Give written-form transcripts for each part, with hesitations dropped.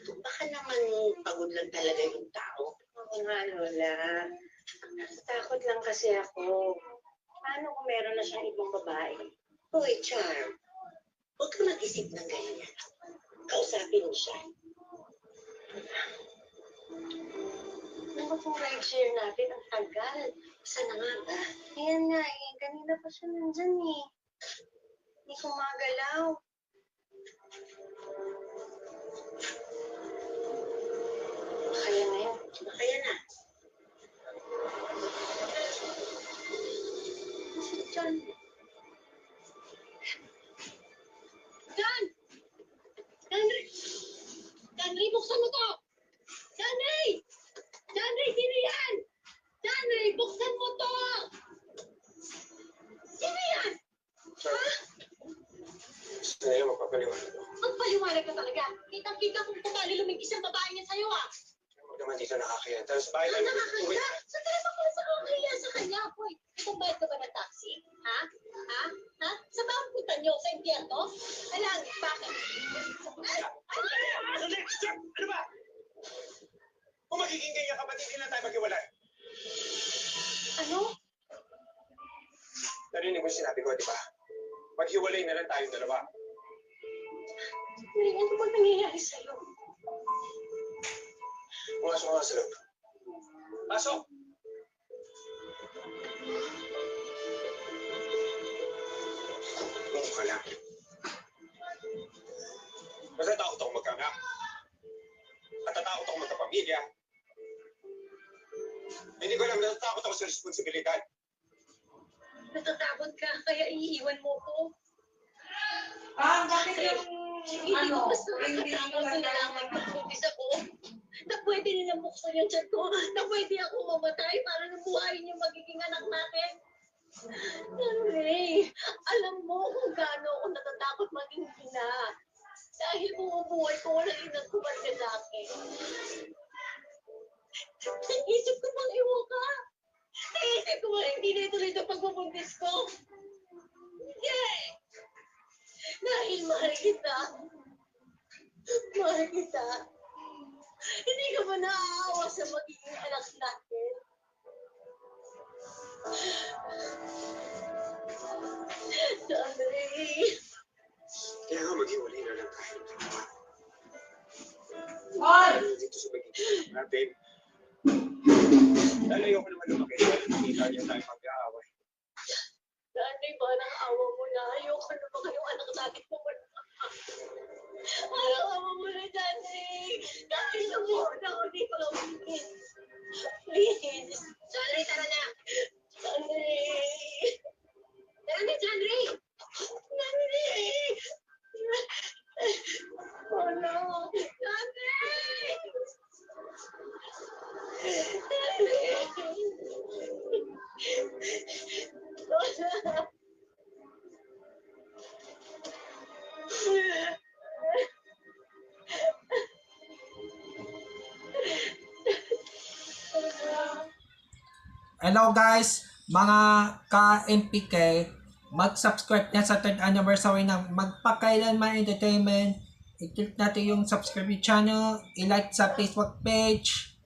Baka naman pagod lang talaga yung tao. Oo nga, Lola. Takot lang kasi ako. Paano kung meron na siyang ibang babae? Hoy, Charm, huwag ka mag-isip ng ganyan. Kausapin mo siya. Ano itong ride-share natin? Ang tagal. Saan na nga ba? Ayan nga eh. Kanina pa siya nandyan eh. Hindi ko magalaw. Kaya na yun. Kaya na. Si John. John! Henry! Henry, buksan mo to! Henry! Henry, sino yan? Henry, buksan mo to! Sino yan? Ha? Gusto na yun, magpapaliwanag ako. Magpaliwanag ka talaga. Kitang-kita kung pumalilumig isang babae niya sa'yo ah. Huwag naman dito nakakaya. Tapos bahay Ano lang. nakakaya? Sa telepono ko sa kakaya sa kanya, boy. Itong bayad ka ba ng taxi? Ha? Ha? Ha? Sa bawang punta niyo sa impyerno? Alang, bakit? Sandali! Stop! Ano ba? Kung magiging ganyan ka, ba't hindi na tayo maghiwalay? Ano? Narinig mo yung sinabi ko, di ba? Maghiwalay na lang tayong dalawa. Hindi, ano ba nangyayari sa'yo? Pumasok ka sa loob. Pasok! Huwag ka lang. Natatakot ako magkaanak. At natatakot ako magkapamilya. Hindi ko alam, natatakot ako sa responsibilidad. Natatakot ka, kaya iiwan mo ko. Bakit yung Hindi ko mas nakakatakot na nalaman ko buntis ako. Na pwede nilang buksan yung chat ko. Na pwede ako mamatay para nabuhayin yung magiging anak natin. Henry, alam mo kung gaano ako natatakot maging ina. Dahil bumubuhay ko walang inang kumarga sa akin. Naisip ko pang iwan ka. Naisip ko pang hindi na ituloy sa pagbubuntis ko. Hindi! Dahil mahal kita. Mahal kita. Hindi ka ba naaawa sa magiging anak natin? Andre. Kaya nga maghiwalay na lang tayo. Paul! Dito sa magiging anak natin. Dahil ayoko naman lumaki. Dahil nakita niya tayo mag-aaway. Andre, ba nang-awa mo na? Ayoko na ba kayong anak natin pumunta? Awa mo na, Andre. Dahil lumuhod ako, di ko lang umigil. Please. Andre, tara na. Andre. Tara na, Andre. Andre. Oh no. Andre. Lola. Hello guys, mga ka-MPK, mag-subscribe na sa 3rd anniversary ng Magpakailanman Entertainment. I-click natin yung subscribe channel, i-like sa Facebook page,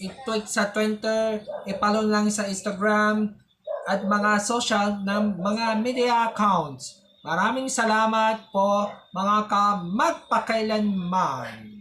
i-tweet sa Twitter, i-follow lang sa Instagram, at mga social ng mga media accounts. Maraming salamat po mga ka-magpakailanman.